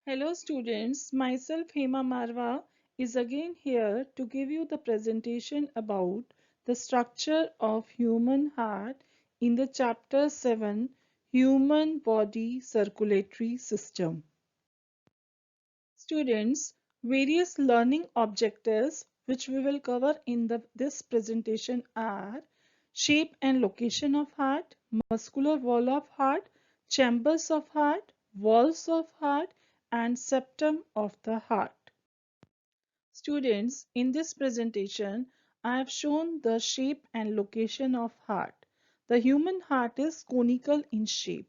Hello students, myself Hema Marwah is again here to give you the presentation about the structure of human heart in the chapter 7 Human Body Circulatory System. Students, various learning objectives which we will cover in this presentation are shape and location of heart, muscular wall of heart, chambers of heart, walls of heart, and septum of the heart. Students, in this presentation, I have shown the shape and location of heart. The human heart is conical in shape.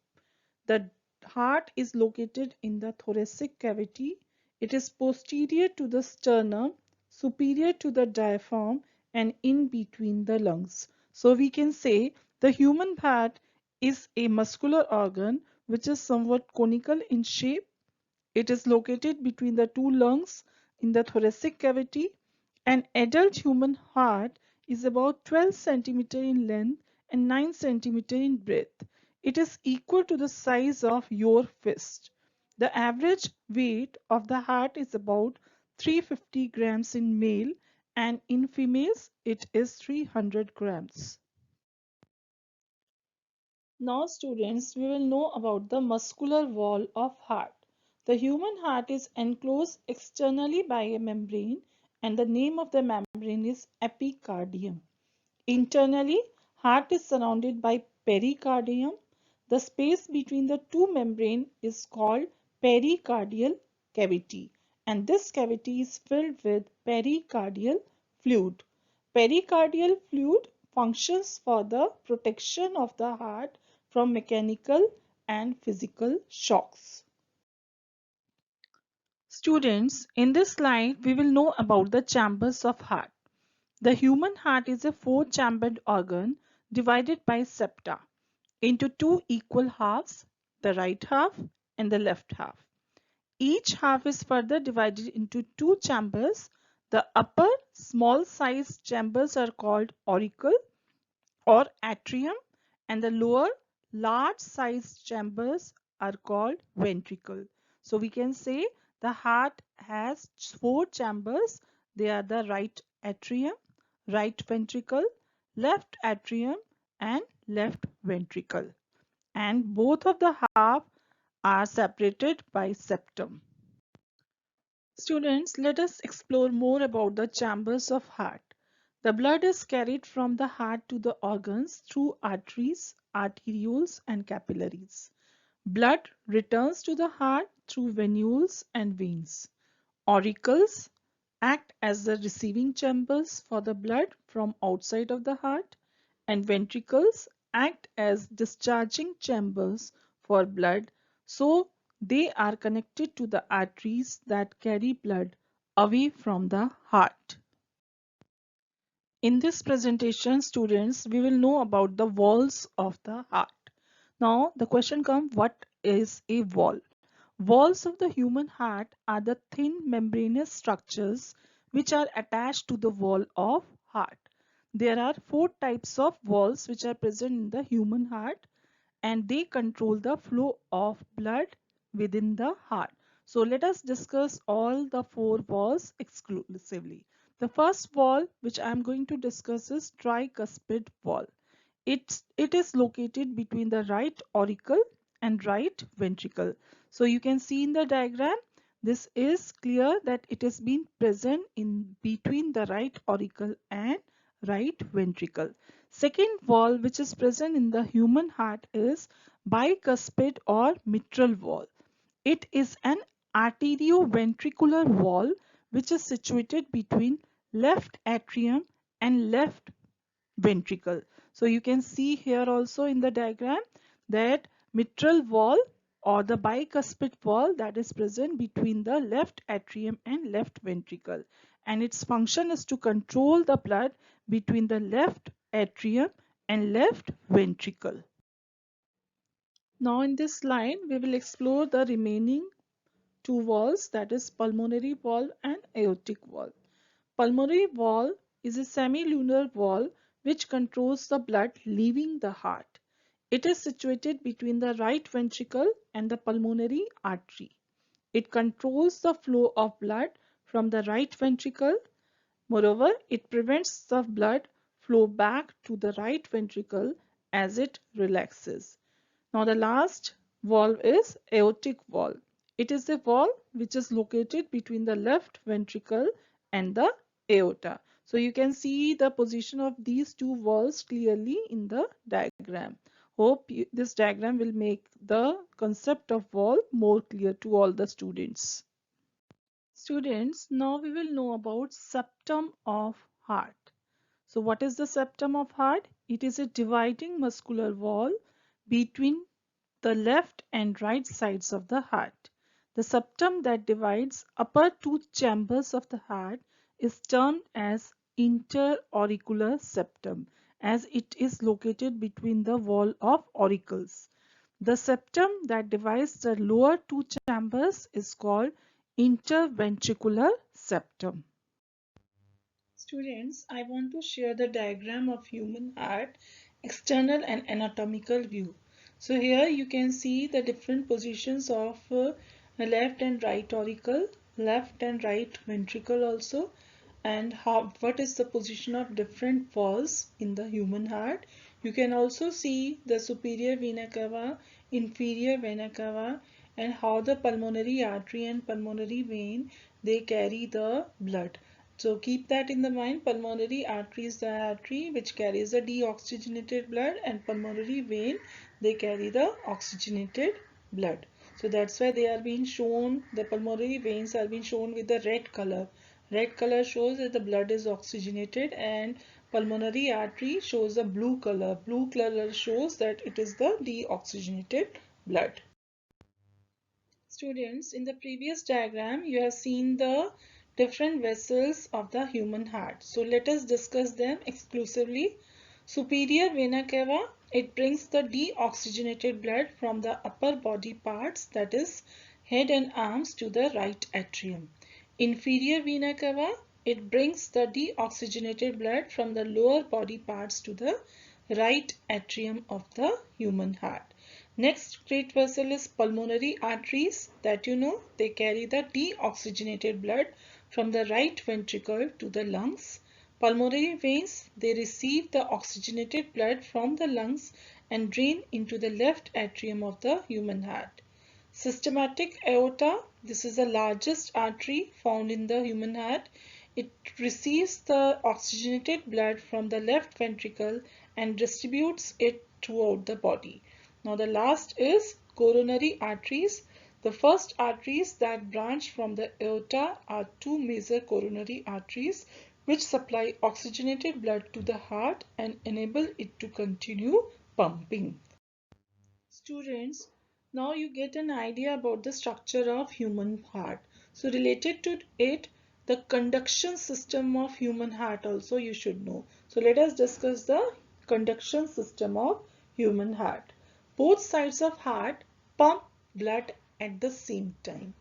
The heart is located in the thoracic cavity. It is posterior to the sternum, superior to the diaphragm, and in between the lungs. So we can say the human heart is a muscular organ which is somewhat conical in shape. It is located between the two lungs in the thoracic cavity. An adult human heart is about 12 centimeter in length and 9 centimeter in breadth. It is equal to the size of your fist. The average weight of the heart is about 350 grams in male, and in females it is 300 grams. Now students, we will know about the muscular wall of heart. The human heart is enclosed externally by a membrane, and the name of the membrane is epicardium. Internally, heart is surrounded by pericardium. The space between the two membranes is called pericardial cavity, and this cavity is filled with pericardial fluid. Pericardial fluid functions for the protection of the heart from mechanical and physical shocks. Students, in this slide, we will know about the chambers of heart. The human heart is a four-chambered organ divided by septa into two equal halves, the right half and the left half. Each half is further divided into two chambers. The upper small-sized chambers are called auricle or atrium, and the lower large-sized chambers are called ventricle. So we can say the heart has four chambers. They are the right atrium, right ventricle, left atrium, and left ventricle. And both of the half are separated by septum. Students, let us explore more about the chambers of heart. The blood is carried from the heart to the organs through arteries, arterioles, and capillaries. Blood returns to the heart through venules and veins. Auricles act as the receiving chambers for the blood from outside of the heart, and ventricles act as discharging chambers for blood, so they are connected to the arteries that carry blood away from the heart. In this presentation, students, we will know about the walls of the heart. Now, the question comes, what is a wall? Walls of the human heart are the thin membranous structures which are attached to the wall of heart. There are four types of walls which are present in the human heart, and they control the flow of blood within the heart. So let us discuss all the four walls exclusively. The first wall which I am going to discuss is tricuspid wall. It is located between the right auricle and right ventricle. So you can see in the diagram, this is clear that it has been present in between the right auricle and right ventricle. Second wall which is present in the human heart is bicuspid or mitral wall. It is an arterioventricular wall which is situated between left atrium and left ventricle. So you can see here also in the diagram that mitral wall or the bicuspid wall that is present between the left atrium and left ventricle, and its function is to control the blood between the left atrium and left ventricle. Now in this slide we will explore the remaining two walls, that is pulmonary wall and aortic wall. Pulmonary wall is a semilunar wall which controls the blood leaving the heart. It is situated between the right ventricle and the pulmonary artery. It controls the flow of blood from the right ventricle. Moreover, it prevents the blood flow back to the right ventricle as it relaxes. Now the last valve is aortic valve. It is a valve which is located between the left ventricle and the aorta. So you can see the position of these two valves clearly in the diagram. Hope this diagram will make the concept of valve more clear to all the students. Students, now we will know about septum of heart. So what is the septum of heart? It is a dividing muscular wall between the left and right sides of the heart. The septum that divides upper two chambers of the heart is termed as interauricular septum, as it is located between the wall of auricles. The septum that divides the lower two chambers is called interventricular septum. Students, I want to share the diagram of human heart, external and anatomical view. So here you can see the different positions of left and right auricle, left and right ventricle also, and what is the position of different valves in the human heart. You can also see the superior vena cava, inferior vena cava, and how the pulmonary artery and pulmonary vein, they carry the blood. So keep that in the mind. Pulmonary artery is the artery which carries the deoxygenated blood, and pulmonary vein, they carry the oxygenated blood. So that's why they are being shown, the pulmonary veins are being shown with the red color. Red color shows that the blood is oxygenated, and pulmonary artery shows a blue color. Blue color shows that it is the deoxygenated blood. Students, in the previous diagram, you have seen the different vessels of the human heart. So let us discuss them exclusively. Superior vena cava, it brings the deoxygenated blood from the upper body parts, that is head and arms, to the right atrium. Inferior vena cava, it brings the deoxygenated blood from the lower body parts to the right atrium of the human heart. Next great vessel is pulmonary arteries, that you know, they carry the deoxygenated blood from the right ventricle to the lungs. Pulmonary veins, they receive the oxygenated blood from the lungs and drain into the left atrium of the human heart. Systematic aorta, this is the largest artery found in the human heart. It receives the oxygenated blood from the left ventricle and distributes it throughout the body. Now the last is coronary arteries. The first arteries that branch from the aorta are two major coronary arteries which supply oxygenated blood to the heart and enable it to continue pumping. Students, now you get an idea about the structure of human heart. So related to it, the conduction system of human heart also you should know. So let us discuss the conduction system of human heart. Both sides of heart pump blood at the same time.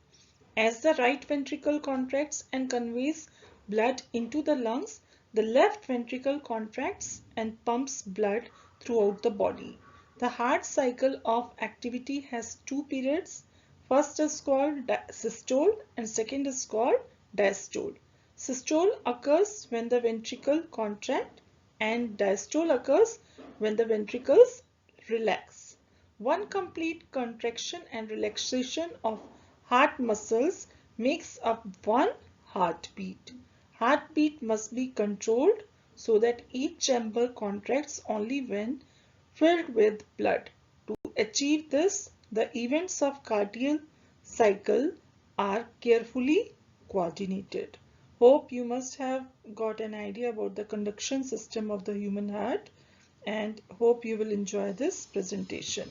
As the right ventricle contracts and conveys blood into the lungs, the left ventricle contracts and pumps blood throughout the body. The heart cycle of activity has two periods. First is called systole and second is called diastole. Systole occurs when the ventricle contract and diastole occurs when the ventricles relax. One complete contraction and relaxation of heart muscles makes up one heartbeat. Heartbeat must be controlled so that each chamber contracts only when filled with blood. To achieve this, the events of cardiac cycle are carefully coordinated. Hope you must have got an idea about the conduction system of the human heart, and hope you will enjoy this presentation.